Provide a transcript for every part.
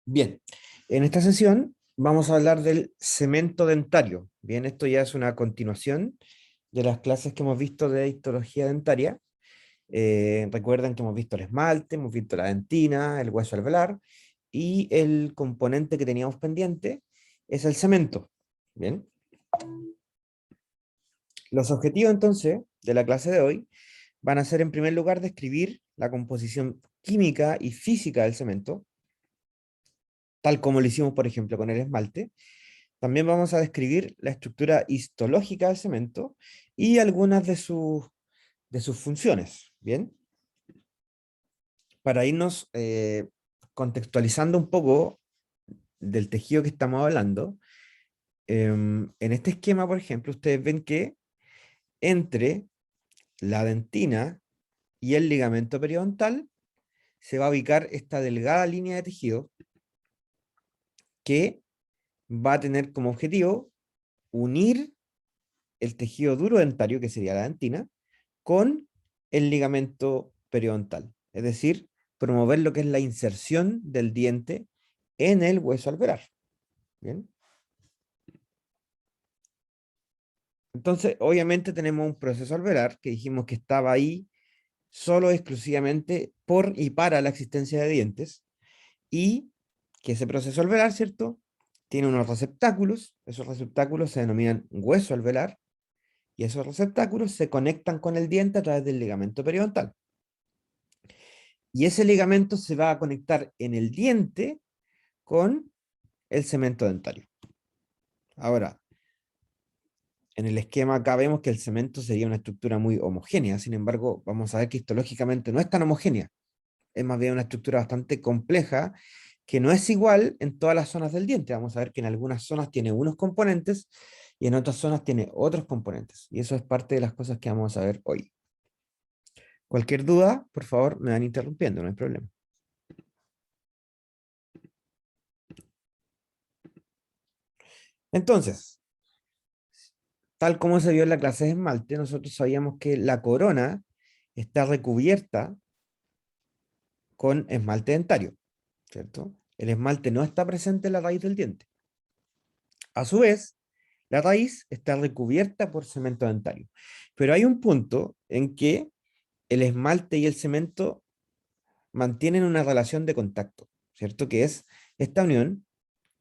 Bien, en esta sesión vamos a hablar del cemento dentario. Bien, esto ya es una continuación de las clases que hemos visto de histología dentaria. Recuerden que hemos visto el esmalte, hemos visto la dentina, el hueso alveolar, y el componente que teníamos pendiente es el cemento. Bien, los objetivos entonces de la clase de hoy van a ser, en primer lugar, describir la composición química y física del cemento, tal como lo hicimos, por ejemplo, con el esmalte. También vamos a describir la estructura histológica del cemento y algunas de sus funciones, ¿bien? Para irnos contextualizando un poco del tejido que estamos hablando, en este esquema, por ejemplo, ustedes ven que entre la dentina y el ligamento periodontal se va a ubicar esta delgada línea de tejido que va a tener como objetivo unir el tejido duro dentario, que sería la dentina, con el ligamento periodontal, es decir, promover lo que es la inserción del diente en el hueso alveolar. ¿Bien? Entonces, obviamente tenemos un proceso alveolar que dijimos que estaba ahí solo exclusivamente por y para la existencia de dientes, y que ese proceso alveolar, ¿cierto? Tiene unos receptáculos, esos receptáculos se denominan hueso alveolar, y esos receptáculos se conectan con el diente a través del ligamento periodontal. Y ese ligamento se va a conectar en el diente con el cemento dentario. Ahora, en el esquema acá vemos que el cemento sería una estructura muy homogénea, sin embargo, vamos a ver que histológicamente no es tan homogénea, es más bien una estructura bastante compleja, que no es igual en todas las zonas del diente. Vamos a ver que en algunas zonas tiene unos componentes y en otras zonas tiene otros componentes, y eso es parte de las cosas que vamos a ver hoy. Cualquier duda, por favor, me van interrumpiendo, no hay problema. Entonces, tal como se vio en la clase de esmalte, nosotros sabíamos que la corona está recubierta con esmalte dentario, ¿cierto? El esmalte no está presente en la raíz del diente. A su vez, la raíz está recubierta por cemento dentario. Pero hay un punto en que el esmalte y el cemento mantienen una relación de contacto, ¿cierto? Que es esta unión,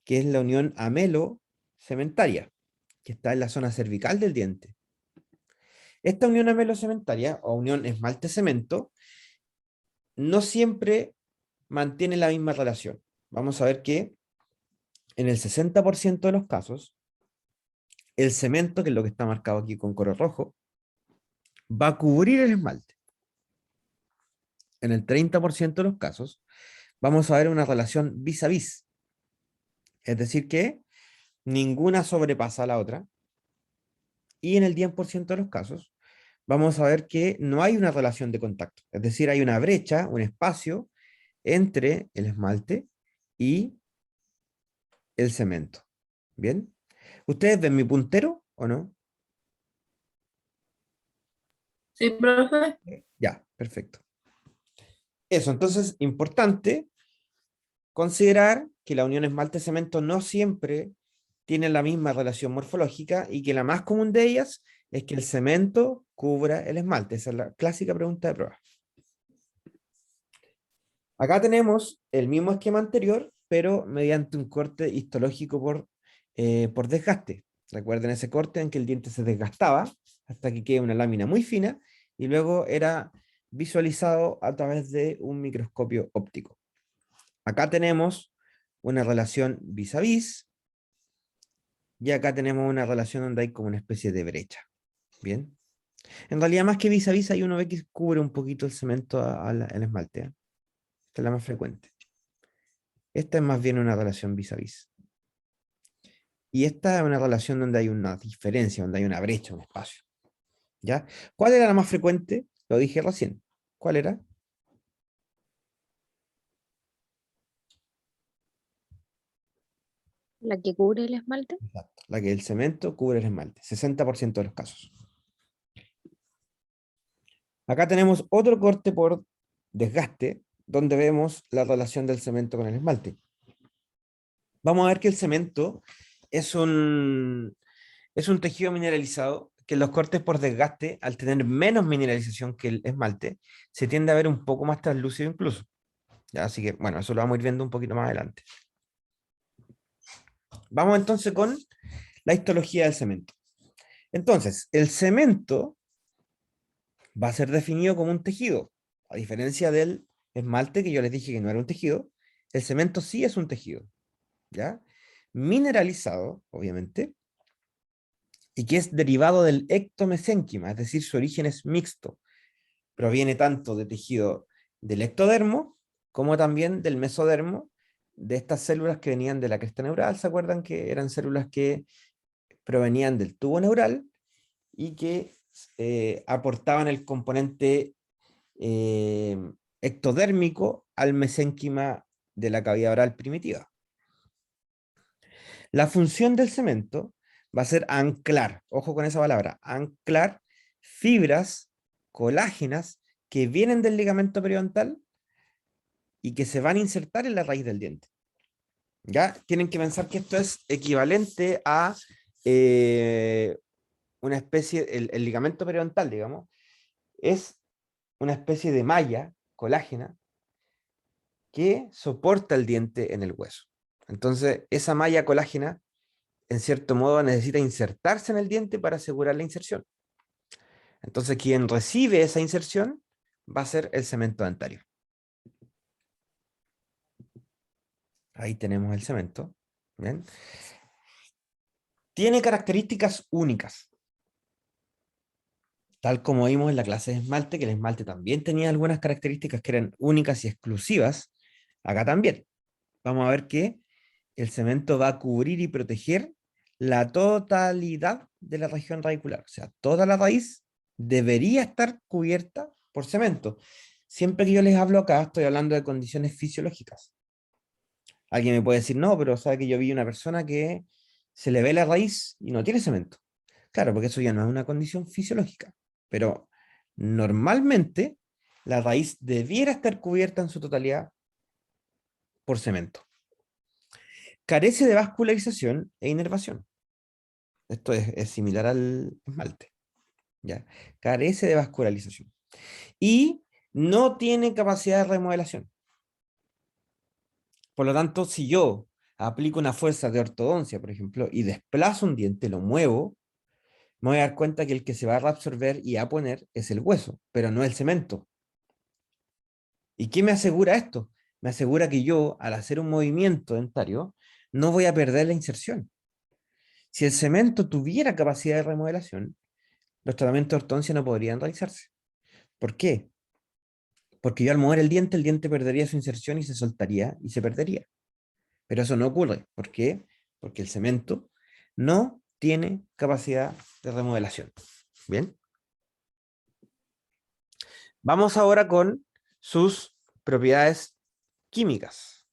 que es la unión amelo-cementaria, que está en la zona cervical del diente. Esta unión amelo-cementaria o unión esmalte-cemento no siempre mantiene la misma relación. Vamos a ver que en el 60% de los casos, el cemento, que es lo que está marcado aquí con color rojo, va a cubrir el esmalte. En el 30% de los casos, vamos a ver una relación vis a vis. Es decir, que ninguna sobrepasa a la otra. Y en el 10% de los casos, vamos a ver que no hay una relación de contacto. Es decir, hay una brecha, un espacio entre el esmalte y el cemento. ¿Bien? ¿Ustedes ven mi puntero o no? Sí, profe. Ya, perfecto. Eso, entonces, importante considerar que la unión esmalte-cemento no siempre tiene la misma relación morfológica y que la más común de ellas es que el cemento cubra el esmalte. Esa es la clásica pregunta de prueba. Acá tenemos el mismo esquema anterior, pero mediante un corte histológico por desgaste. Recuerden ese corte en que el diente se desgastaba hasta que quede una lámina muy fina y luego era visualizado a través de un microscopio óptico. Acá tenemos una relación vis a vis y acá tenemos una relación donde hay como una especie de brecha. Bien. En realidad, más que vis a vis, hay uno ve que cubre un poquito el cemento al esmalte. Esta es la más frecuente. Esta es más bien una relación vis a vis. Y esta es una relación donde hay una diferencia, donde hay una brecha, un espacio. ¿Ya? ¿Cuál era la más frecuente? Lo dije recién. ¿Cuál era? La que cubre el esmalte. Exacto. La que el cemento cubre el esmalte. 60% de los casos. Acá tenemos otro corte por desgaste, donde vemos la relación del cemento con el esmalte. vamos a ver que el cemento es es un tejido mineralizado que en los cortes por desgaste, al tener menos mineralización que el esmalte, se tiende a ver un poco más translúcido incluso. ¿Ya? Así que, bueno, eso lo vamos a ir viendo un poquito más adelante. Vamos entonces con la histología del cemento. Entonces, el cemento va a ser definido como un tejido. A diferencia del esmalte, que yo les dije que no era un tejido, el cemento sí es un tejido, ¿ya? Mineralizado, obviamente, y que es derivado del ectomesénquima, es decir, su origen es mixto. Proviene tanto de tejido del ectodermo como también del mesodermo, de estas células que venían de la cresta neural. ¿Se acuerdan que eran células que provenían del tubo neural y que aportaban el componente eh, ectodérmico al mesénquima de la cavidad oral primitiva? La función del cemento va a ser anclar, ojo con esa palabra, anclar fibras colágenas que vienen del ligamento periodontal y que se van a insertar en la raíz del diente. ¿Ya? Tienen que pensar que esto es equivalente a eh, una especie, el ligamento periodontal, digamos, es una especie de malla colágena que soporta el diente en el hueso. Entonces, esa malla colágena, en cierto modo, necesita insertarse en el diente para asegurar la inserción. Entonces, quien recibe esa inserción va a ser el cemento dentario. Ahí tenemos el cemento. ¿Bien? Tiene características únicas, tal como vimos en la clase de esmalte, que el esmalte también tenía algunas características que eran únicas y exclusivas. Acá también. Vamos a ver que el cemento va a cubrir y proteger la totalidad de la región radicular. O sea, toda la raíz debería estar cubierta por cemento. Siempre que yo les hablo acá, estoy hablando de condiciones fisiológicas. Alguien me puede decir, no, pero sabe que yo vi una persona que se le ve la raíz y no tiene cemento. Claro, porque eso ya no es una condición fisiológica. Pero normalmente la raíz debiera estar cubierta en su totalidad por cemento. Carece de vascularización e inervación. Esto es similar al esmalte, ¿ya? Carece de vascularización. Y no tiene capacidad de remodelación. Por lo tanto, si yo aplico una fuerza de ortodoncia, por ejemplo, y desplazo un diente, lo muevo, me voy a dar cuenta que el que se va a reabsorber y a poner es el hueso, pero no el cemento. ¿Y qué me asegura esto? Me asegura que yo, al hacer un movimiento dentario, no voy a perder la inserción. Si el cemento tuviera capacidad de remodelación, los tratamientos de ortodoncia no podrían realizarse. ¿Por qué? Porque yo al mover el diente perdería su inserción y se soltaría y se perdería. Pero eso no ocurre. ¿Por qué? Porque el cemento no tiene capacidad de remodelación. Bien. Vamos ahora con sus propiedades químicas.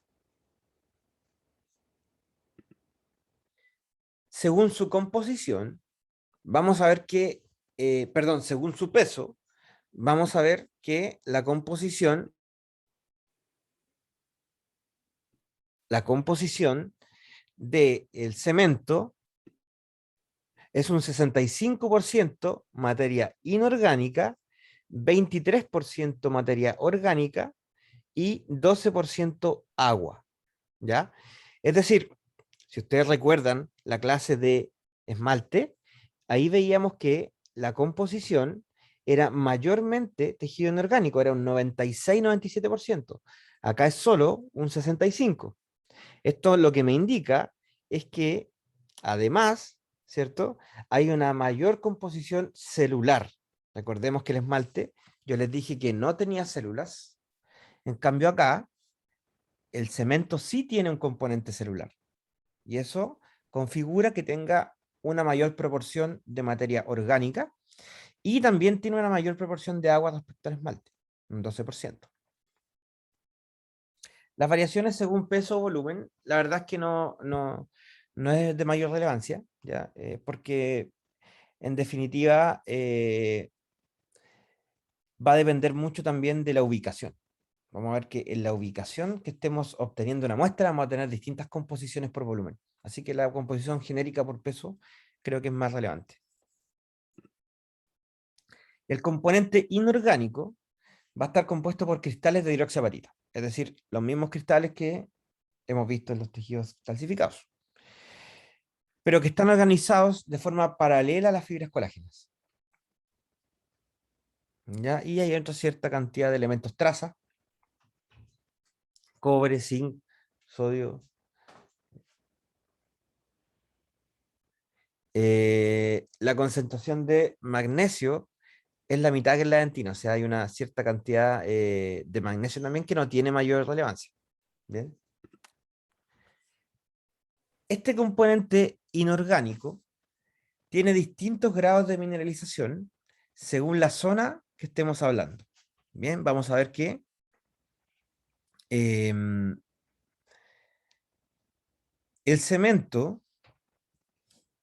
Según su composición, vamos a ver que, perdón, según su peso, vamos a ver que la composición del cemento es un 65% materia inorgánica, 23% materia orgánica y 12% agua, ¿ya? Es decir, si ustedes recuerdan la clase de esmalte, ahí veíamos que la composición era mayormente tejido inorgánico, era un 96-97%. Acá es solo un 65%. Esto lo que me indica es que, además, ¿cierto? Hay una mayor composición celular. Recordemos que el esmalte, yo les dije que no tenía células. En cambio acá, el cemento sí tiene un componente celular. Y eso configura que tenga una mayor proporción de materia orgánica y también tiene una mayor proporción de agua respecto al esmalte, un 12%. Las variaciones según peso o volumen, la verdad es que no es de mayor relevancia, ¿ya? Porque en definitiva va a depender mucho también de la ubicación. Vamos a ver que en la ubicación que estemos obteniendo una muestra vamos a tener distintas composiciones por volumen. Así que la composición genérica por peso creo que es más relevante. El componente inorgánico va a estar compuesto por cristales de hidroxiapatita, es decir, los mismos cristales que hemos visto en los tejidos calcificados, pero que están organizados de forma paralela a las fibras colágenas. ¿Ya? Y hay otra cierta cantidad de elementos traza, cobre, zinc, sodio. La concentración de magnesio es la mitad que en la dentina, o sea, hay una cierta cantidad de magnesio también que no tiene mayor relevancia. ¿Bien? Este componente inorgánico tiene distintos grados de mineralización según la zona que estemos hablando. Bien, vamos a ver que el cemento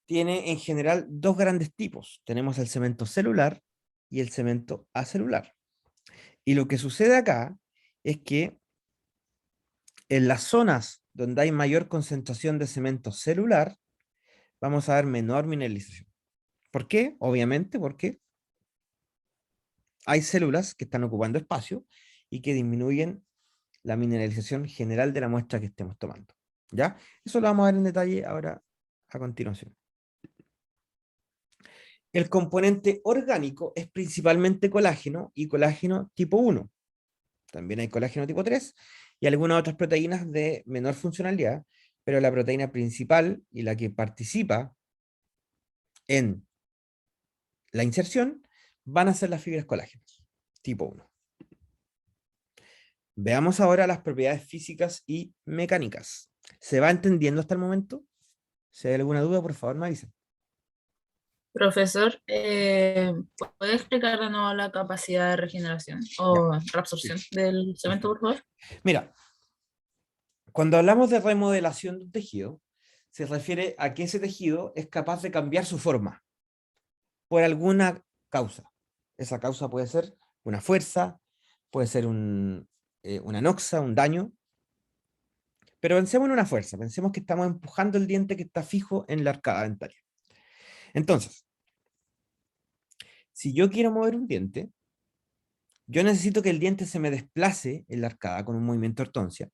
tiene en general dos grandes tipos. Tenemos el cemento celular y el cemento acelular. Y lo que sucede acá es que en las zonas donde hay mayor concentración de cemento celular, vamos a ver menor mineralización. ¿Por qué? Obviamente porque hay células que están ocupando espacio y que disminuyen la mineralización general de la muestra que estemos tomando. ¿Ya? Eso lo vamos a ver en detalle ahora a continuación. El componente orgánico es principalmente colágeno y colágeno tipo 1. También hay colágeno tipo 3 y algunas otras proteínas de menor funcionalidad, pero la proteína principal y la que participa en la inserción van a ser las fibras colágenas tipo 1. Veamos ahora las propiedades físicas y mecánicas. ¿Se va entendiendo hasta el momento? Si hay alguna duda, por favor, me avisen. Profesor, ¿puede explicar de nuevo la capacidad de regeneración Ya. o reabsorción del cemento, por favor? Mira, cuando hablamos de remodelación de un tejido, se refiere a que ese tejido es capaz de cambiar su forma por alguna causa. Esa causa puede ser una fuerza, puede ser una noxa, un daño, pero pensemos en una fuerza, pensemos que estamos empujando el diente que está fijo en la arcada dentaria. Entonces, si yo quiero mover un diente, yo necesito que el diente se me desplace en la arcada con un movimiento de ortoncia,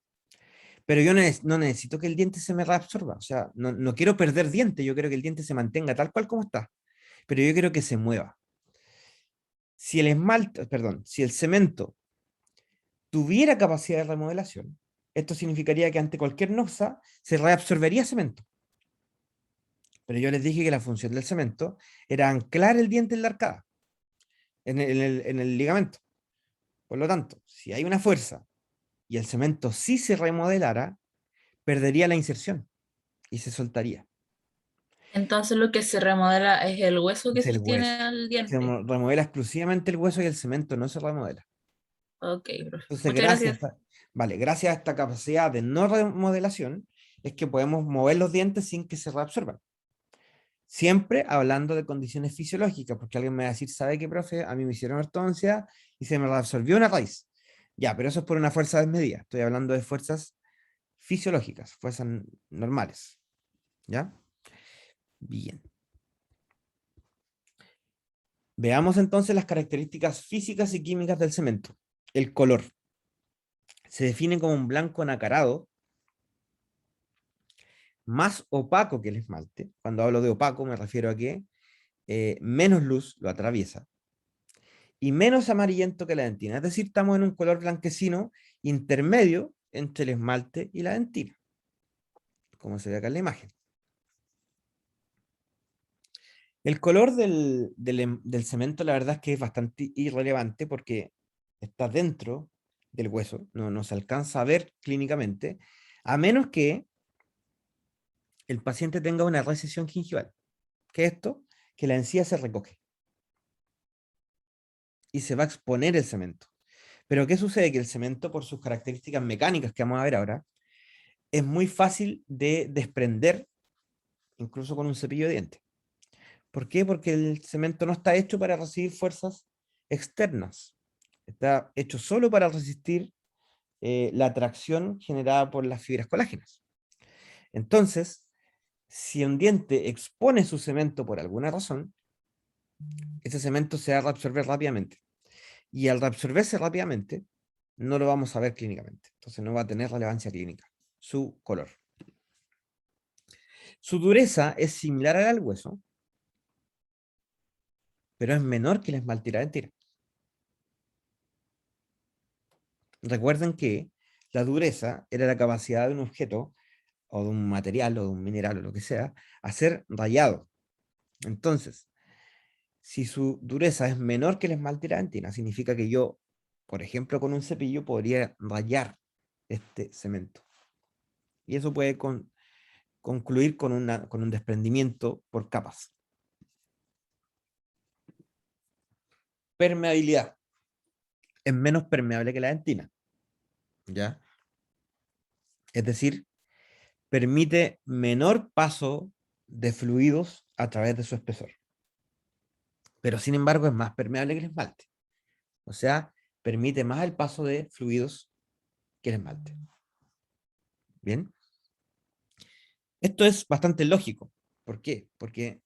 pero yo no necesito que el diente se me reabsorba, o sea, no quiero perder diente, yo quiero que el diente se mantenga tal cual como está, pero yo quiero que se mueva. Si el esmalte, perdón, si el cemento tuviera capacidad de remodelación, esto significaría que ante cualquier noxa se reabsorbería cemento. Pero yo les dije que la función del cemento era anclar el diente en la arcada, en el ligamento. Por lo tanto, si hay una fuerza y el cemento sí se remodelara, perdería la inserción y se soltaría. Entonces lo que se remodela es el hueso que Es el sostiene hueso. al Se diente. remodela exclusivamente el hueso y el cemento no se remodela. Ok, profe. Entonces, Muchas gracias. gracias a esta capacidad de no remodelación, es que podemos mover los dientes sin que se reabsorban. Siempre hablando de condiciones fisiológicas, porque alguien me va a decir, ¿sabe qué, profe? A mí me hicieron ortodoncia y se me reabsorbió una raíz. Ya, pero eso es por una fuerza desmedida. Estoy hablando de fuerzas fisiológicas, fuerzas normales. ¿Ya? Bien. Veamos entonces las características físicas y químicas del cemento. El color. Se define como un blanco nacarado, más opaco que el esmalte. Cuando hablo de opaco me refiero a que menos luz lo atraviesa y menos amarillento que la dentina. Es decir, estamos en un color blanquecino intermedio entre el esmalte y la dentina, como se ve acá en la imagen. El color del cemento, la verdad es que es bastante irrelevante porque está dentro del hueso, no se alcanza a ver clínicamente, a menos que el paciente tenga una recesión gingival. ¿Qué es esto? Que la encía se recoge y se va a exponer el cemento. Pero ¿qué sucede? Que el cemento, por sus características mecánicas que vamos a ver ahora, es muy fácil de desprender, incluso con un cepillo de dientes. ¿Por qué? Porque el cemento no está hecho para recibir fuerzas externas. Está hecho solo para resistir la atracción generada por las fibras colágenas. Entonces, si un diente expone su cemento por alguna razón, ese cemento se va a reabsorber rápidamente. Y al reabsorberse rápidamente, no lo vamos a ver clínicamente. Entonces no va a tener relevancia clínica su color. Su dureza es similar al hueso, pero es menor que la esmaltira dentina. Recuerden que la dureza era la capacidad de un objeto, o de un material, o de un mineral, o lo que sea, a ser rayado. Entonces, si su dureza es menor que la esmaltira dentina, significa que yo, por ejemplo, con un cepillo podría rayar este cemento. Y eso puede concluir con un desprendimiento por capas. Permeabilidad. Es menos permeable que la dentina, ¿ya? Es decir, permite menor paso de fluidos a través de su espesor. Pero sin embargo es más permeable que el esmalte. O sea, permite más el paso de fluidos que el esmalte. Bien. Esto es bastante lógico. ¿Por qué? Porque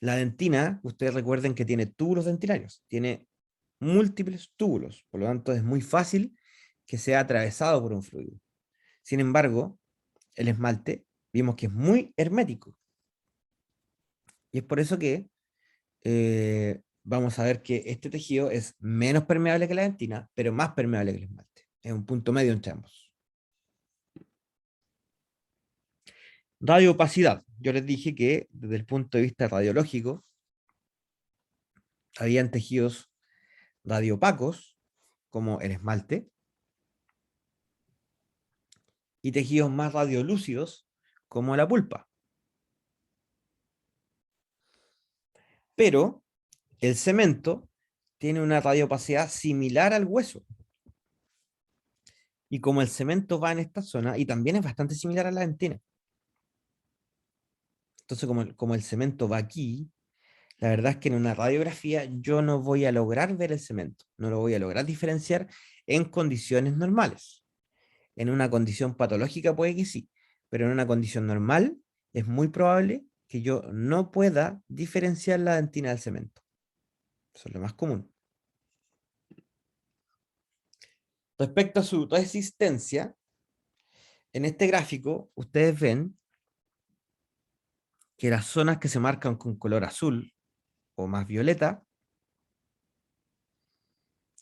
la dentina, ustedes recuerden que tiene túbulos dentinarios, tiene múltiples túbulos, por lo tanto es muy fácil que sea atravesado por un fluido. Sin embargo, el esmalte vimos que es muy hermético. Y es por eso que vamos a ver que este tejido es menos permeable que la dentina, pero más permeable que el esmalte. Es un punto medio entre ambos. Radioopacidad. Yo les dije que desde el punto de vista radiológico, habían tejidos radiopacos, como el esmalte, y tejidos más radiolúcidos, como la pulpa. Pero el cemento tiene una radiopacidad similar al hueso. Y como el cemento va en esta zona, y también es bastante similar a la dentina. Entonces, como el cemento va aquí, la verdad es que en una radiografía yo no voy a lograr ver el cemento, no lo voy a lograr diferenciar en condiciones normales. En una condición patológica puede que sí, pero en una condición normal es muy probable que yo no pueda diferenciar la dentina del cemento. Eso es lo más común. Respecto a su resistencia, en este gráfico ustedes ven que las zonas que se marcan con color azul o más violeta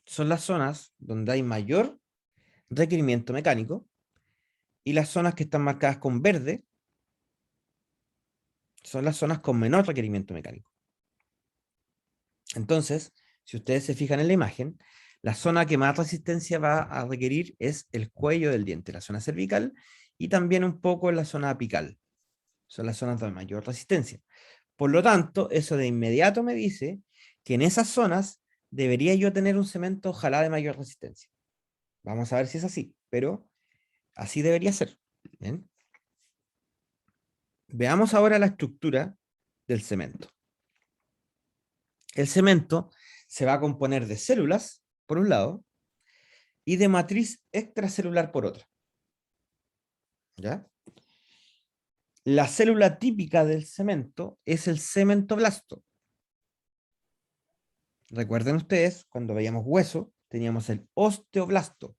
son las zonas donde hay mayor requerimiento mecánico, y las zonas que están marcadas con verde son las zonas con menor requerimiento mecánico. Entonces, si ustedes se fijan en la imagen, la zona que más resistencia va a requerir es el cuello del diente, la zona cervical, y también un poco la zona apical. Son las zonas de mayor resistencia. Por lo tanto, eso de inmediato me dice que en esas zonas debería yo tener un cemento ojalá de mayor resistencia. Vamos a ver si es así, pero así debería ser. ¿Bien? Veamos ahora la estructura del cemento. El cemento se va a componer de células, por un lado, y de matriz extracelular por otra. ¿Ya? La célula típica del cemento es el cementoblasto. Recuerden ustedes, cuando veíamos hueso, teníamos el osteoblasto.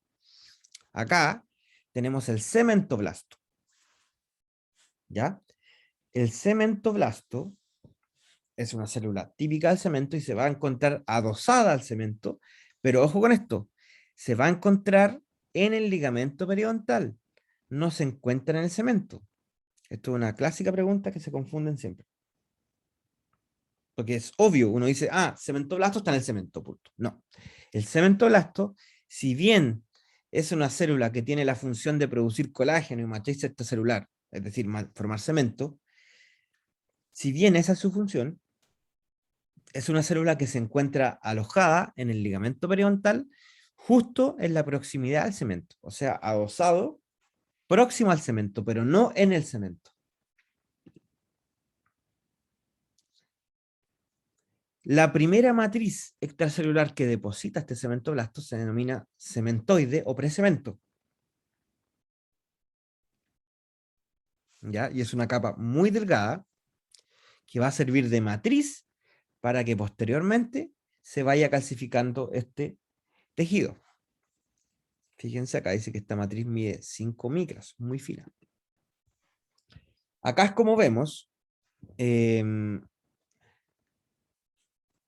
Acá tenemos el cementoblasto. ¿Ya? El cementoblasto es una célula típica del cemento y se va a encontrar adosada al cemento, pero ojo con esto, se va a encontrar en el ligamento periodontal, no se encuentra en el cemento. Esto es una clásica pregunta que se confunden siempre. Porque es obvio, uno dice, ah, cementoblasto está en el cemento, punto. No, el cementoblasto, si bien es una célula que tiene la función de producir colágeno y matriz extracelular, es decir, formar cemento, si bien esa es su función, es una célula que se encuentra alojada en el ligamento periodontal, justo en la proximidad al cemento, o sea, adosado próximo al cemento, pero no en el cemento. La primera matriz extracelular que deposita este cementoblasto se denomina cementoide o precemento. ¿ya? Y es una capa muy delgada que va a servir de matriz para que posteriormente se vaya calcificando este tejido. Fíjense, acá dice que esta matriz mide 5 micras, muy fina. Acá es como vemos,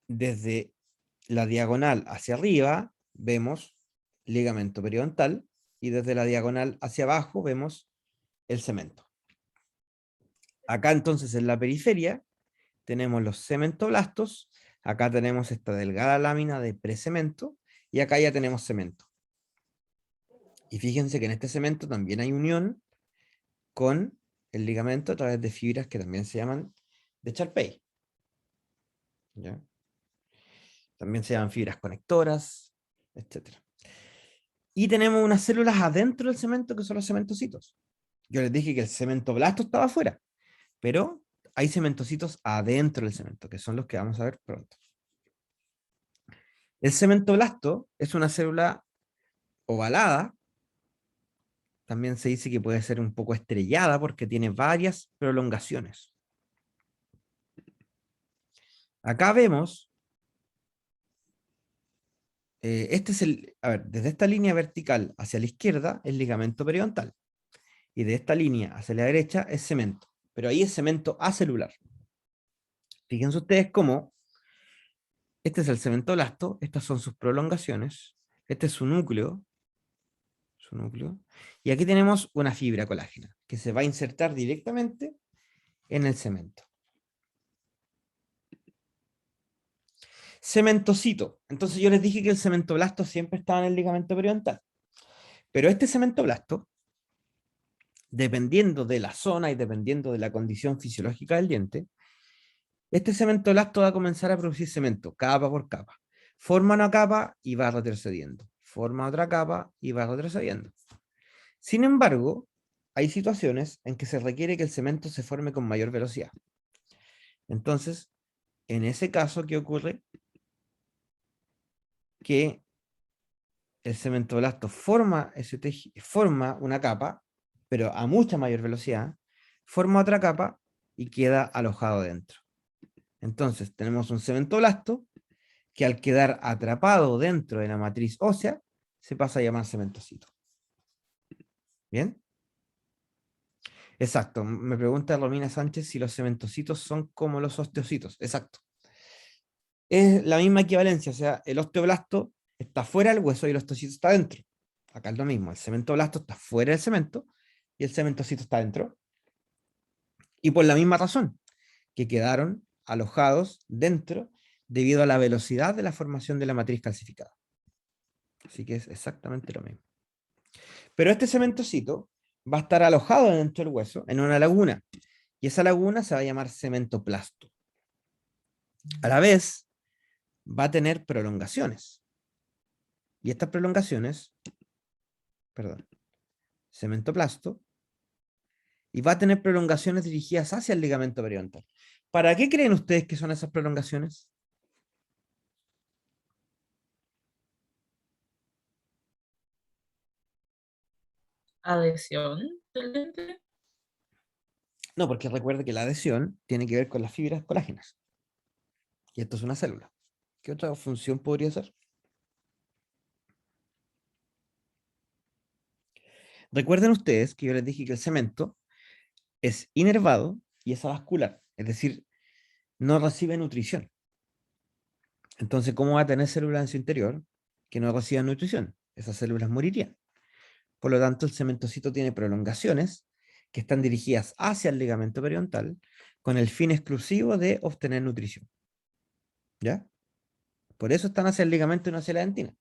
desde la diagonal hacia arriba, vemos ligamento periodontal, y desde la diagonal hacia abajo vemos el cemento. Acá entonces en la periferia tenemos los cementoblastos, acá tenemos esta delgada lámina de precemento, y acá ya tenemos cemento. Y fíjense que en este cemento también hay unión con el ligamento a través de fibras que también se llaman de Charpey. ¿Ya? También se llaman fibras conectoras, etc. Y tenemos unas células adentro del cemento que son los cementocitos. Yo les dije que el cementoblasto estaba afuera, pero hay cementocitos adentro del cemento, que son los que vamos a ver pronto. El cementoblasto es una célula ovalada, también se dice que puede ser un poco estrellada porque tiene varias prolongaciones. Acá vemos, a ver, desde esta línea vertical hacia la izquierda es ligamento periodontal, y de esta línea hacia la derecha es cemento, pero ahí es cemento acelular. Fíjense ustedes cómo este es el cementoblasto, estas son sus prolongaciones, este es su núcleo, y aquí tenemos una fibra colágena que se va a insertar directamente en el cemento. Cementocito. Entonces yo les dije que el cementoblasto siempre estaba en el ligamento periodontal, pero este cementoblasto, dependiendo de la zona y dependiendo de la condición fisiológica del diente, este cementoblasto va a comenzar a producir cemento, capa por capa. Forma una capa y va retrocediendo. Forma otra capa y va retrocediendo. Sin embargo, hay situaciones en que se requiere que el cemento se forme con mayor velocidad. Entonces, en ese caso, ¿qué ocurre? Que el cementoblasto forma una capa, pero a mucha mayor velocidad, forma otra capa y queda alojado dentro. Entonces, tenemos un cementoblasto que al quedar atrapado dentro de la matriz ósea, se pasa a llamar cementocito. ¿Bien? Exacto. Me pregunta Romina Sánchez si los cementocitos son como los osteocitos. Exacto. Es la misma equivalencia, o sea, el osteoblasto está fuera del hueso y el osteocito está dentro. Acá es lo mismo, el cementoblasto está fuera del cemento y el cementocito está dentro. Y por la misma razón, que quedaron alojados dentro debido a la velocidad de la formación de la matriz calcificada. Así que es exactamente lo mismo. Pero este cementocito va a estar alojado dentro del hueso en una laguna, y esa laguna se va a llamar cementoplasto. A la vez, va a tener prolongaciones. Y estas prolongaciones, perdón, cementoplasto, y va a tener prolongaciones dirigidas hacia el ligamento periodontal. ¿Para qué creen ustedes que son esas prolongaciones? Adhesión del diente. No, porque recuerde que la adhesión tiene que ver con las fibras colágenas. Y esto es una célula. ¿Qué otra función podría ser? Recuerden ustedes que yo les dije que el cemento es inervado y es avascular, es decir, no recibe nutrición. Entonces, ¿cómo va a tener células en su interior que no reciban nutrición? Esas células morirían. Por lo tanto, el cementocito tiene prolongaciones que están dirigidas hacia el ligamento periodontal con el fin exclusivo de obtener nutrición. ¿Ya? Por eso están hacia el ligamento y no hacia la dentina.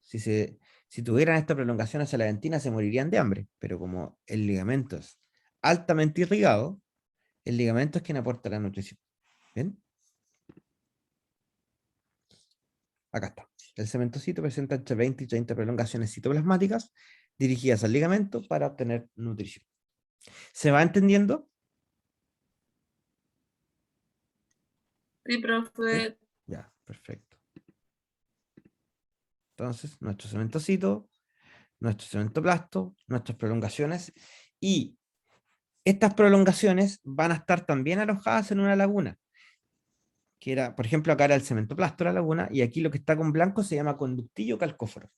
Si tuvieran esta prolongación hacia la dentina, se morirían de hambre, pero como el ligamento es altamente irrigado, el ligamento es quien aporta la nutrición. ¿Bien? Acá está. El cementocito presenta entre 20 y 30 prolongaciones citoplasmáticas dirigidas al ligamento para obtener nutrición. ¿Se va entendiendo? Sí, ¿Sí? profe. Ya, perfecto. Entonces, nuestro cementocito, nuestro cementoplasto, nuestras prolongaciones, y Estas prolongaciones van a estar también alojadas en una laguna, que era, por ejemplo, acá era el cementoplasto, la laguna, y aquí lo que está con blanco se llama conductillo calcóforo.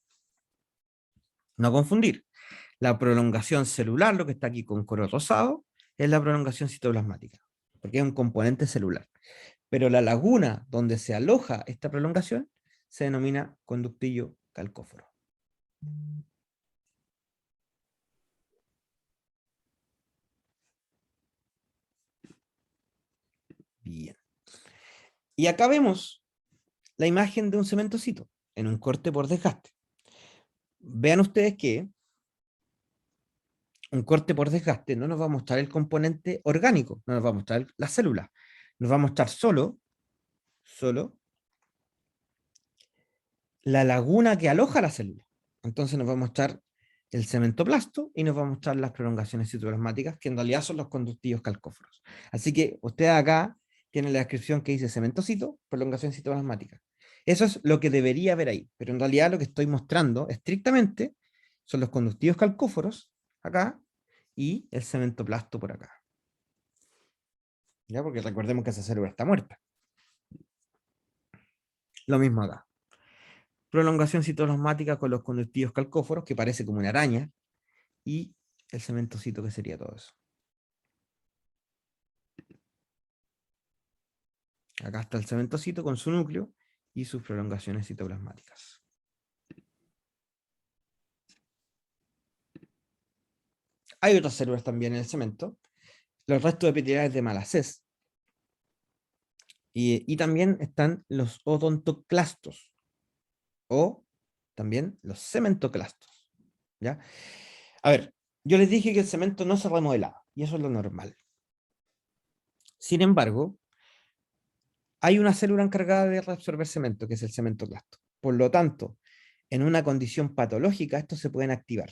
No confundir. La prolongación celular, lo que está aquí con color rosado, es la prolongación citoplasmática, porque es un componente celular. Pero la laguna donde se aloja esta prolongación se denomina conductillo calcóforo. Bien. Y acá vemos la imagen de un cementocito en un corte por desgaste. Vean ustedes que un corte por desgaste no nos va a mostrar el componente orgánico, no nos va a mostrar las células, nos va a mostrar solo la laguna que aloja la célula. Entonces nos va a mostrar el cementoplasto y nos va a mostrar las prolongaciones citoplasmáticas, que en realidad son los conductillos calcóforos. Así que ustedes acá tienen la descripción que dice cementocito, prolongación citoplasmática. Eso es lo que debería haber ahí, pero en realidad lo que estoy mostrando estrictamente son los conductillos calcóforos acá y el cementoplasto por acá. ¿Ya? Porque recordemos que esa célula está muerta. Lo mismo acá. Prolongación citoplasmática con los conductillos calcóforos, que parece como una araña, y el cementocito, que sería todo eso. Acá está el cementocito con su núcleo y sus prolongaciones citoplasmáticas. Hay otras células también en el cemento, los restos epiteliales de Malacés, y también están los odontoclastos, o también los cementoclastos. ¿Ya? A ver, yo les dije que el cemento no se remodelaba, y eso es lo normal. Sin embargo, hay una célula encargada de reabsorber cemento, que es el cementoclasto. Por lo tanto, en una condición patológica, estos se pueden activar.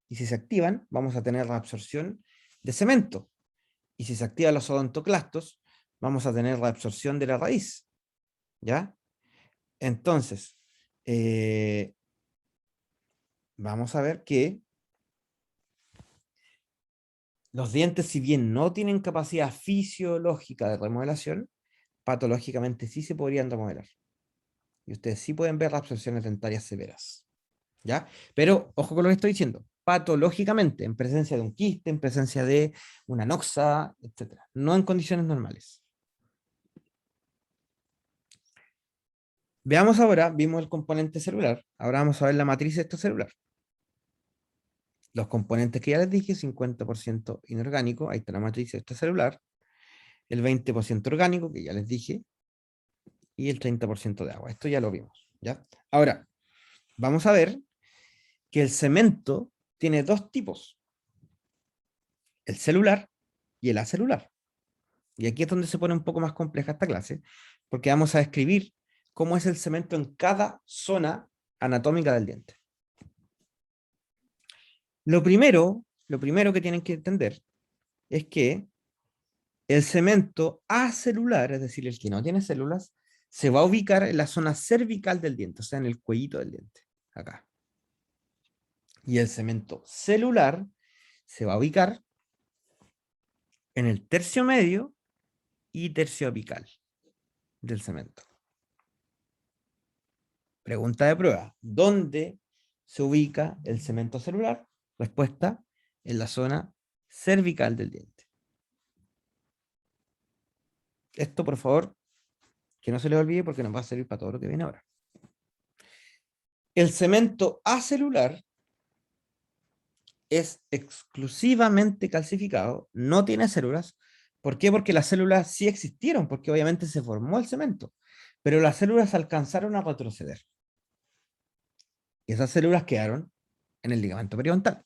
Y si se activan, vamos a tener reabsorción de cemento. Y si se activan los odontoclastos, vamos a tener reabsorción de la raíz. ¿Ya? Entonces, vamos a ver que los dientes, si bien no tienen capacidad fisiológica de remodelación, patológicamente sí se podrían remodelar. Y ustedes sí pueden ver reabsorciones dentarias severas. ¿Ya? Pero ojo con lo que estoy diciendo, patológicamente, en presencia de un quiste, en presencia de una noxa, etcétera, no en condiciones normales. Veamos ahora, vimos el componente celular, ahora vamos a ver la matriz extracelular. Los componentes que ya les dije, 50% inorgánico, ahí está la matriz extracelular, el 20% orgánico, que ya les dije, y el 30% de agua. Esto ya lo vimos, ¿ya? Ahora, vamos a ver que el cemento tiene dos tipos, el celular y el acelular. Y aquí es donde se pone un poco más compleja esta clase, porque vamos a describir cómo es el cemento en cada zona anatómica del diente. Lo primero que tienen que entender es que el cemento acelular, es decir, el que no tiene células, se va a ubicar en la zona cervical del diente, o sea, en el cuellito del diente, acá. Y el cemento celular se va a ubicar en el tercio medio y tercio apical del cemento. Pregunta de prueba. ¿Dónde se ubica el cemento celular? Respuesta, en la zona cervical del diente. Esto, por favor, que no se les olvide porque nos va a servir para todo lo que viene ahora. El cemento acelular es exclusivamente calcificado, no tiene células. ¿Por qué? Porque las células sí existieron, porque obviamente se formó el cemento, pero las células alcanzaron a retroceder. Y esas células quedaron en el ligamento periodontal.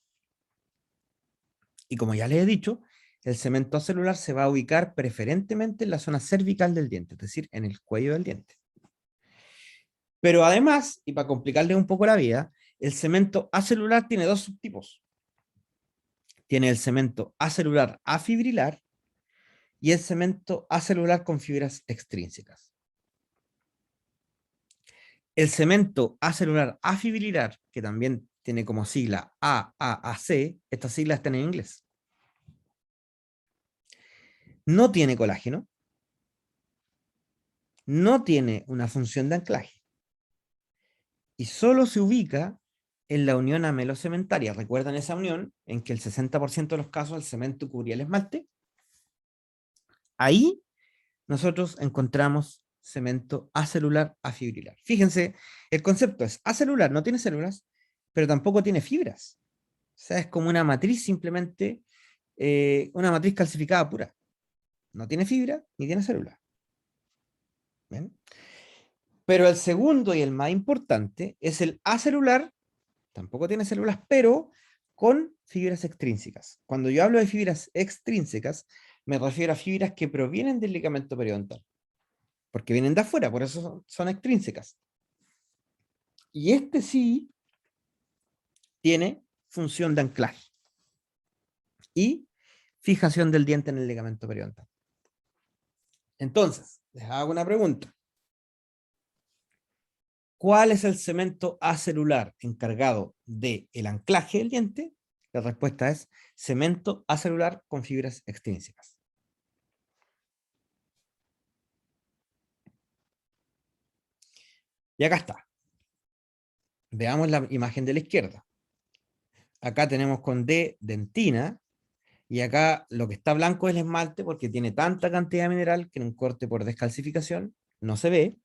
Y como ya les he dicho, el cemento celular se va a ubicar preferentemente en la zona cervical del diente, es decir, en el cuello del diente. Pero además, y para complicarle un poco la vida, el cemento acelular tiene dos subtipos. Tiene el cemento acelular afibrilar y el cemento acelular con fibras extrínsecas. El cemento acelular afibrilar, que también tiene como sigla AAAC, estas siglas están en inglés. no tiene colágeno, no tiene una función de anclaje y solo se ubica en la unión amelocementaria. ¿Recuerdan esa unión en que el 60% de los casos el cemento cubría el esmalte? Ahí nosotros encontramos cemento acelular afibrilar. Fíjense, el concepto es acelular, no tiene células, pero tampoco tiene fibras. O sea, es como una matriz simplemente, una matriz calcificada pura. No tiene fibra ni tiene células. ¿Bien? Pero el segundo y el más importante es el acelular, tampoco tiene células, pero con fibras extrínsecas. Cuando yo hablo de fibras extrínsecas, me refiero a fibras que provienen del ligamento periodontal, porque vienen de afuera, por eso son extrínsecas. Y este sí tiene función de anclaje y fijación del diente en el ligamento periodontal. Entonces, les hago una pregunta. ¿Cuál es el cemento acelular encargado del anclaje del diente? La respuesta es cemento acelular con fibras extrínsecas. Y acá está. Veamos la imagen de la izquierda. Acá tenemos con D dentina, y acá lo que está blanco es el esmalte porque tiene tanta cantidad de mineral que en un corte por descalcificación no se ve,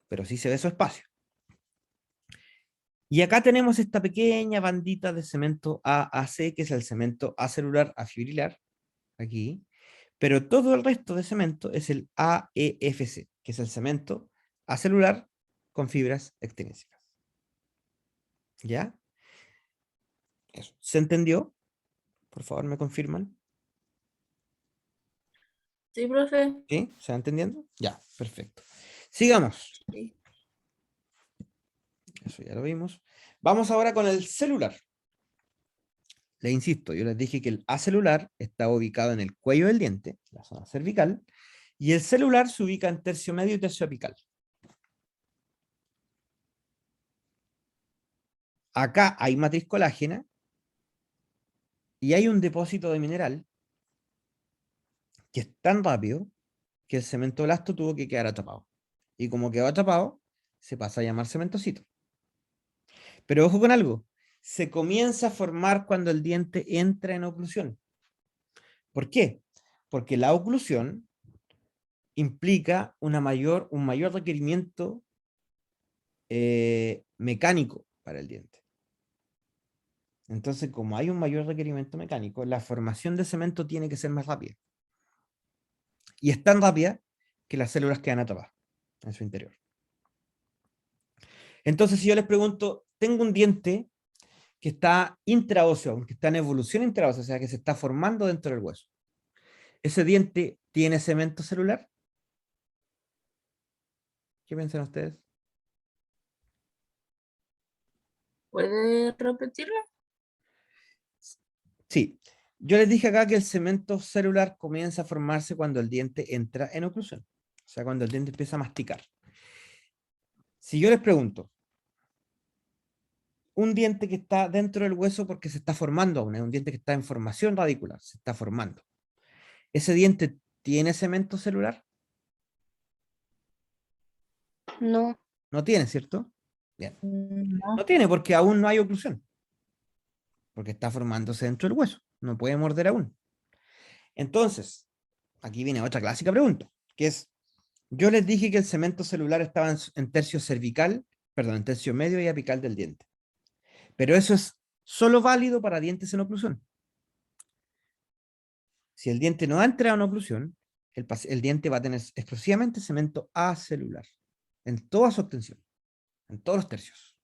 pero sí se ve su espacio. Y acá tenemos esta pequeña bandita de cemento AAC, que es el cemento acelular afibrilar, aquí, pero todo el resto de cemento es el AEFC, que es el cemento acelular con fibras extrínsecas. ¿Ya? Eso. ¿Se entendió? Por favor, me confirman. Sí, profe. ¿Sí? ¿Se va entendiendo? Ya, perfecto. Sigamos. Sí. Eso ya lo vimos. Vamos ahora con el celular. Les insisto, yo les dije que el acelular está ubicado en el cuello del diente, la zona cervical, y el celular se ubica en tercio medio y tercio apical. Acá hay matriz colágena y hay un depósito de mineral que es tan rápido que el cemento blasto tuvo que quedar atrapado. Y como quedó atrapado, se pasa a llamar cementocito. Pero ojo con algo, se comienza a formar cuando el diente entra en oclusión. ¿Por qué? Porque la oclusión implica un mayor requerimiento mecánico para el diente. Entonces, como hay un mayor requerimiento mecánico, la formación de cemento tiene que ser más rápida. Y es tan rápida que las células quedan atrapadas en su interior. Entonces, si yo les pregunto, tengo un diente que está intraóseo, que está en evolución intraósea, o sea, que se está formando dentro del hueso. ¿Ese diente tiene cemento celular? ¿Qué piensan ustedes? ¿Puede repetirlo? Sí. Yo les dije acá que el cemento celular comienza a formarse cuando el diente entra en oclusión. O sea, cuando el diente empieza a masticar. Si yo les pregunto, un diente que está dentro del hueso porque se está formando aún, es un diente que está en formación radicular, se está formando. ¿Ese diente tiene cemento celular? No, No tiene, ¿cierto? Bien. No. No tiene porque aún no hay oclusión, porque está formándose dentro del hueso, no puede morder aún. Entonces, aquí viene otra clásica pregunta, que es, yo les dije que el cemento celular estaba en tercio cervical, perdón, en tercio medio y apical del diente, pero eso es solo válido para dientes en oclusión. Si el diente no ha entrado en oclusión, el diente va a tener exclusivamente cemento acelular, en toda su extensión, en todos los tercios.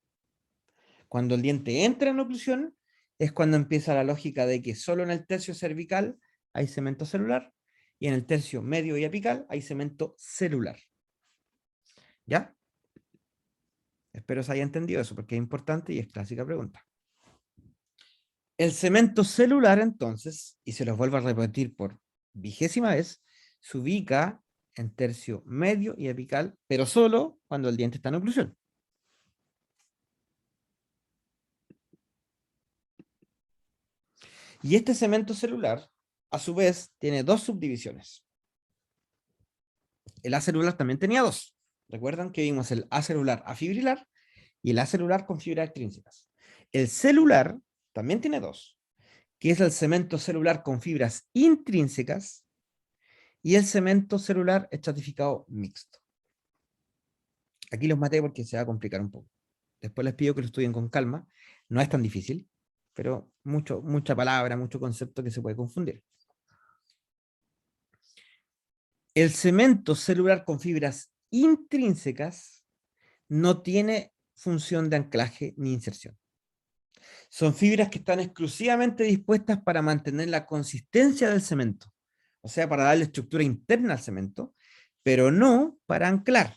Cuando el diente entra en oclusión, es cuando empieza la lógica de que solo en el tercio cervical hay cemento celular y en el tercio medio y apical hay cemento celular. ¿Ya? Espero se haya entendido eso porque es importante y es clásica pregunta. El cemento celular, entonces, y se los vuelvo a repetir por 20ª vez, se ubica en tercio medio y apical, pero solo cuando el diente está en oclusión. Y este cemento celular a su vez, tiene dos subdivisiones. El acelular también tenía dos. ¿Recuerdan que vimos el acelular afibrilar y el acelular con fibras extrínsecas? El celular también tiene dos, que es el cemento celular con fibras intrínsecas y el cemento celular estratificado mixto. Aquí los maté porque se va a complicar un poco. Después les pido que lo estudien con calma. No es tan difícil, pero mucha palabra, mucho concepto que se puede confundir. El cemento celular con fibras intrínsecas no tiene función de anclaje ni inserción. Son fibras que están exclusivamente dispuestas para mantener la consistencia del cemento, o sea, para darle estructura interna al cemento, pero no para anclar.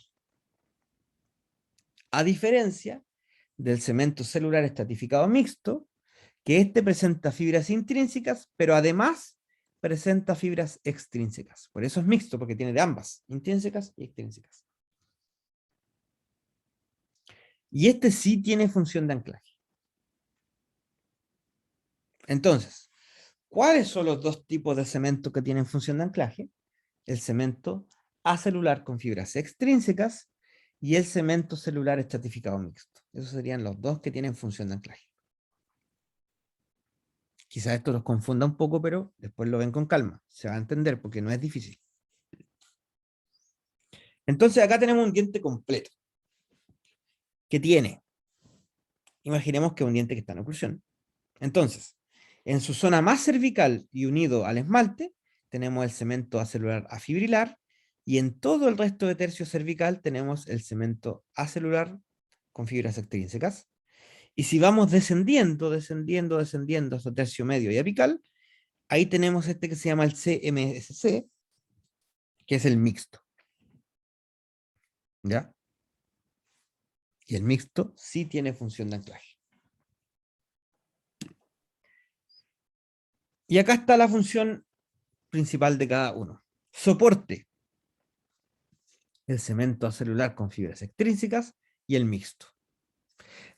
A diferencia del cemento celular estratificado mixto, que este presenta fibras intrínsecas, pero además presenta fibras extrínsecas. Por eso es mixto, porque tiene de ambas, intrínsecas y extrínsecas. Y este sí tiene función de anclaje. Entonces, ¿cuáles son los dos tipos de cemento que tienen función de anclaje? El cemento acelular con fibras extrínsecas y el cemento celular estratificado mixto. Esos serían los dos que tienen función de anclaje. Quizás esto los confunda un poco, pero después lo ven con calma. Se va a entender porque no es difícil. Entonces acá tenemos un diente completo que tiene, imaginemos que un diente que está en oclusión. Entonces, en su zona más cervical y unido al esmalte, tenemos el cemento acelular afibrilar y en todo el resto de tercio cervical tenemos el cemento acelular con fibras extrínsecas. Y si vamos descendiendo hasta tercio medio y apical, ahí tenemos este que se llama el CMSC, que es el mixto. ¿Ya? Y el mixto sí tiene función de anclaje. Y acá está la función principal de cada uno. Soporte, el cemento acelular con fibras extrínsecas y el mixto.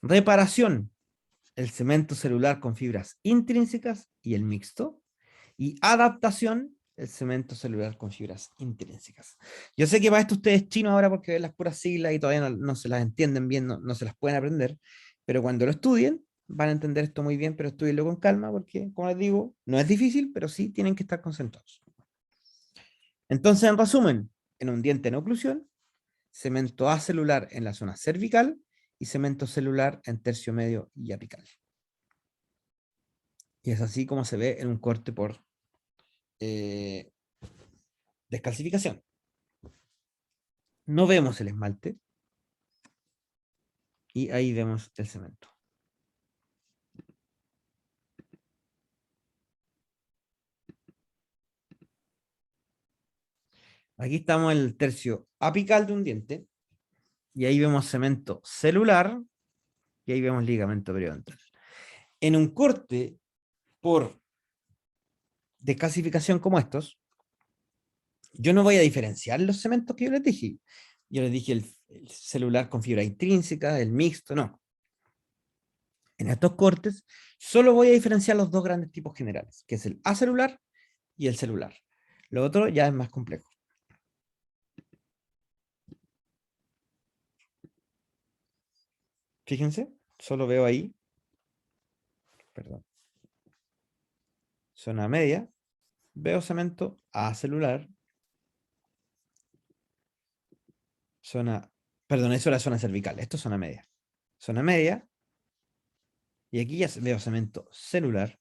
Reparación, el cemento celular con fibras intrínsecas y el mixto. Y adaptación, el cemento celular con fibras intrínsecas. Yo sé que para esto ustedes chinos ahora porque ven las puras siglas y todavía no se las entienden bien, no se las pueden aprender, pero cuando lo estudien van a entender esto muy bien, pero estudienlo con calma porque, como les digo, no es difícil, pero sí tienen que estar concentrados. Entonces, en resumen, en un diente en oclusión, cemento acelular en la zona cervical y cemento celular en tercio medio y apical. Y es así como se ve en un corte por descalcificación. No vemos el esmalte y ahí vemos el cemento. Aquí estamos en el tercio apical de un diente y ahí vemos cemento celular y ahí vemos ligamento periodontal. En un corte por descalcificación como estos, yo no voy a diferenciar los cementos que yo les dije. Yo les dije el celular con fibra intrínseca, el mixto, no. En estos cortes solo voy a diferenciar los dos grandes tipos generales, que es el acelular y el celular. Lo otro ya es más complejo. Fíjense, solo veo ahí, perdón, zona media, veo cemento acelular, zona, perdón, eso era zona cervical, esto es zona media, y aquí ya veo cemento celular,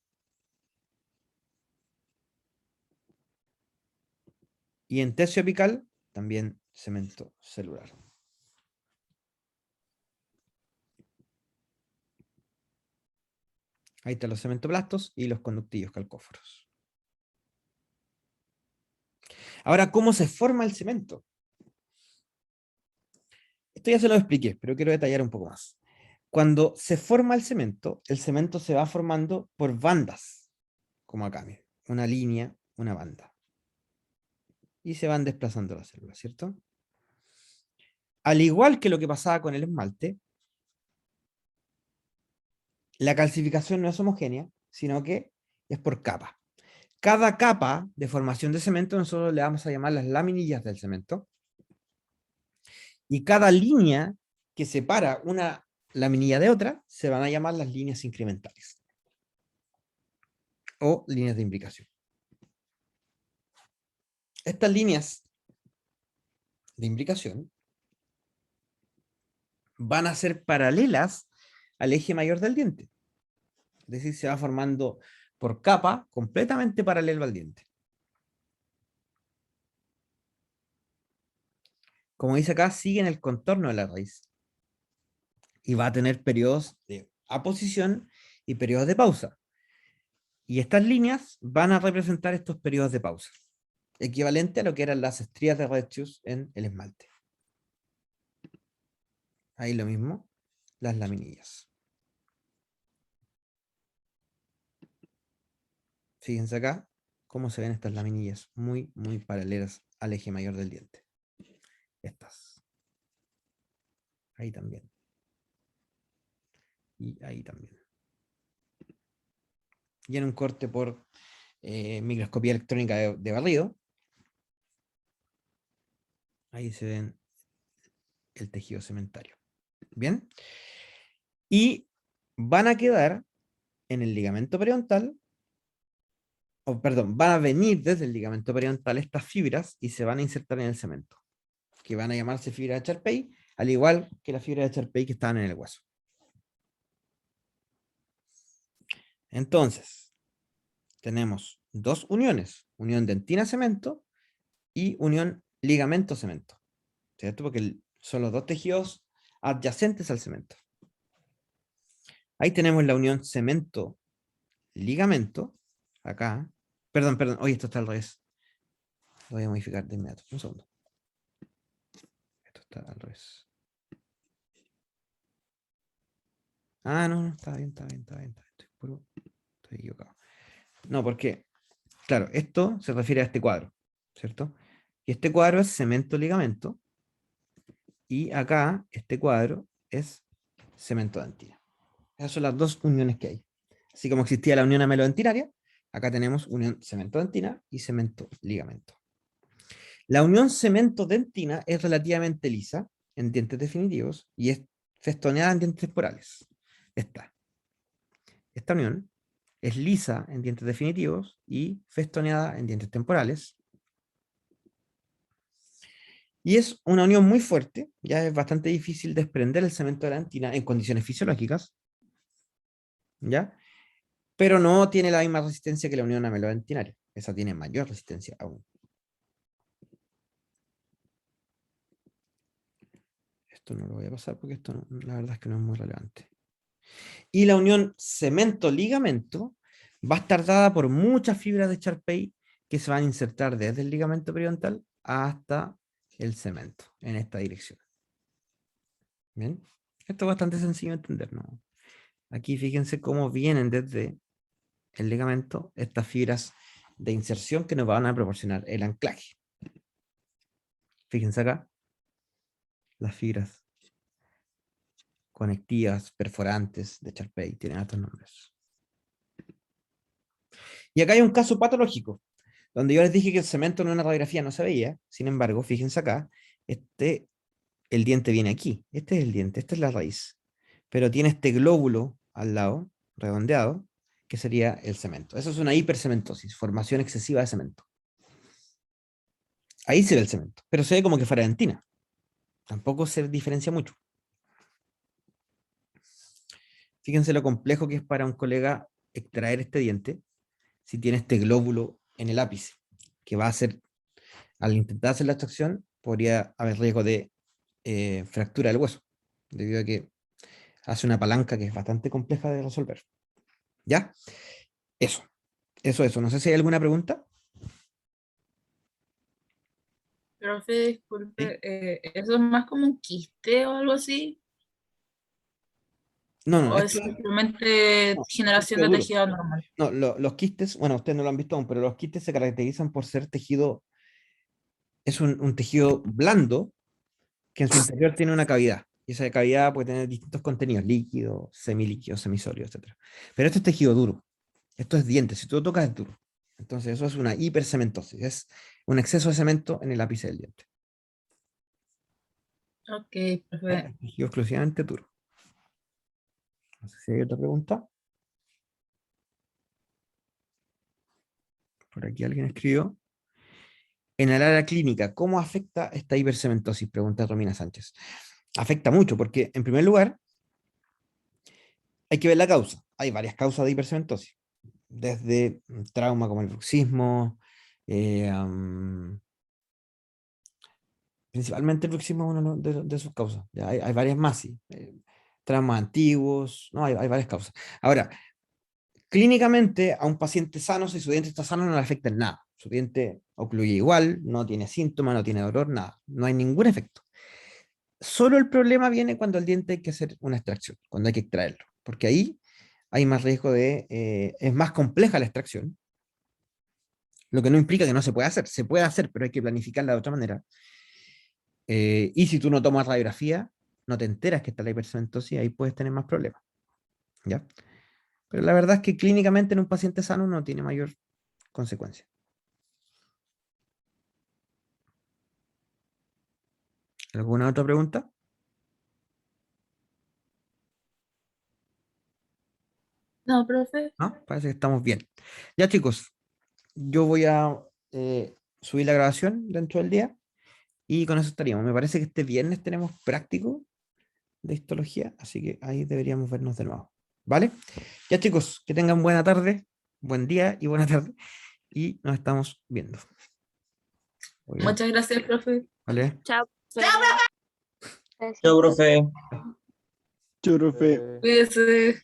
y en tercio apical también cemento celular. Ahí están los cementoblastos y los conductillos calcóforos. Ahora, ¿cómo se forma el cemento? Esto ya se lo expliqué, pero quiero detallar un poco más. Cuando se forma el cemento se va formando por bandas, como acá, miren, una línea, una banda. Y se van desplazando las células, ¿cierto? Al igual que lo que pasaba con el esmalte, la calcificación no es homogénea, sino que es por capa. Cada capa de formación de cemento nosotros le vamos a llamar las laminillas del cemento. Y cada línea que separa una laminilla de otra se van a llamar las líneas incrementales o líneas de imbricación. Estas líneas de imbricación van a ser paralelas al eje mayor del diente. Es decir, se va formando por capa completamente paralelo al diente. Como dice acá, siguen el contorno de la raíz. Y va a tener periodos de aposición y periodos de pausa. Y estas líneas van a representar estos periodos de pausa, equivalente a lo que eran las estrías de Retius en el esmalte. Ahí lo mismo, las laminillas. Fíjense acá cómo se ven estas laminillas, muy, muy paralelas al eje mayor del diente. Estas. Ahí también. Y ahí también. Y en un corte por microscopía electrónica de barrido, ahí se ven el tejido cementario. Bien. Y van a quedar en el ligamento periodontal, o perdón, van a venir desde el ligamento periodontal estas fibras y se van a insertar en el cemento, que van a llamarse fibra de Charpey, al igual que la fibra de Charpey que estaban en el hueso. Entonces, tenemos dos uniones, unión dentina-cemento y unión ligamento-cemento, ¿cierto? Porque son los dos tejidos adyacentes al cemento. Ahí tenemos la unión cemento-ligamento, acá. Perdón, oye, esto está al revés. Lo voy a modificar de inmediato. Un segundo. Esto está al revés. Ah, no, está bien. Estoy equivocado. No, porque, claro, esto se refiere a este cuadro, ¿cierto? Y este cuadro es cemento-ligamento. Y acá, este cuadro es cemento-dentina. Esas son las dos uniones que hay. Así como existía la unión amelodentinaria, acá tenemos unión cemento-dentina y cemento-ligamento. La unión cemento-dentina es relativamente lisa en dientes definitivos y es festoneada en dientes temporales. Esta unión es lisa en dientes definitivos y festoneada en dientes temporales. Y es una unión muy fuerte, ya es bastante difícil desprender el cemento de la dentina en condiciones fisiológicas, ¿ya? Pero no tiene la misma resistencia que la unión amelodentinaria. Esa tiene mayor resistencia aún. Esto no lo voy a pasar porque esto la verdad es que no es muy relevante. Y la unión cemento-ligamento va a estar dada por muchas fibras de Charpey que se van a insertar desde el ligamento periodontal hasta el cemento, en esta dirección. Bien, esto es bastante sencillo de entender, ¿no? Aquí fíjense cómo vienen desde el ligamento estas fibras de inserción que nos van a proporcionar el anclaje. Fíjense acá, las fibras conectivas, perforantes de Charpey, tienen otros nombres. Y acá hay un caso patológico, donde yo les dije que el cemento en una radiografía no se veía. Sin embargo, fíjense acá, el diente viene aquí. Este es el diente, esta es la raíz. Pero tiene este glóbulo al lado, redondeado, que sería el cemento. Eso es una hipercementosis, formación excesiva de cemento. Ahí se ve el cemento, pero se ve como que fuera dentina. Tampoco se diferencia mucho. Fíjense lo complejo que es para un colega extraer este diente si tiene este glóbulo en el ápice, que va a hacer, al intentar hacer la extracción, podría haber riesgo de fractura del hueso, debido a que hace una palanca que es bastante compleja de resolver. ¿Ya? Eso. No sé si hay alguna pregunta. Profe, ¿Sí? disculpe, ¿eso es más como un quiste o algo así? No, ¿O es simplemente no, generación tejido de duro. tejido normal? No, los quistes, bueno, ustedes no lo han visto aún, pero los quistes se caracterizan por ser tejido, es un tejido blando que en su interior tiene una cavidad. Y esa cavidad puede tener distintos contenidos, líquido, semilíquido, semisólido, etc. Pero esto es tejido duro. Esto es diente. Si tú lo tocas es duro. Entonces eso es una hipercementosis, es un exceso de cemento en el ápice del diente. Ok, ¿Ya? profe. Dirigido exclusivamente duro. No sé si hay otra pregunta. Por aquí alguien escribió. En el área clínica, ¿cómo afecta esta hipercementosis? Pregunta Romina Sánchez. Afecta mucho porque, en primer lugar, hay que ver la causa. Hay varias causas de hipercementosis, desde trauma como el bruxismo, principalmente el bruxismo es una de sus causas. Ya hay varias más, sí. Traumas antiguos, no, hay varias causas. Ahora, clínicamente, a un paciente sano, si su diente está sano, no le afecta en nada. Su diente ocluye igual, no tiene síntomas, no tiene dolor, nada. No hay ningún efecto. Solo el problema viene cuando el diente hay que hacer una extracción, cuando hay que extraerlo, porque ahí hay más riesgo es más compleja la extracción, lo que no implica que no se puede hacer, pero hay que planificarla de otra manera. Y si tú no tomas radiografía, no te enteras que está la hipercementosis, ahí puedes tener más problemas, ¿ya? Pero la verdad es que clínicamente en un paciente sano no tiene mayor consecuencia. ¿Alguna otra pregunta? No, profe. ¿No? Parece que estamos bien. Ya, chicos, yo voy a subir la grabación dentro del día y con eso estaríamos. Me parece que este viernes tenemos práctico de histología, así que ahí deberíamos vernos de nuevo. ¿Vale? Ya, chicos, que tengan buena tarde, buen día y buena tarde y nos estamos viendo. Muy bien. Muchas gracias, profe. ¿Vale? Chao, profe. Chao, Gracias. profe. Chao, profe. Cuídese.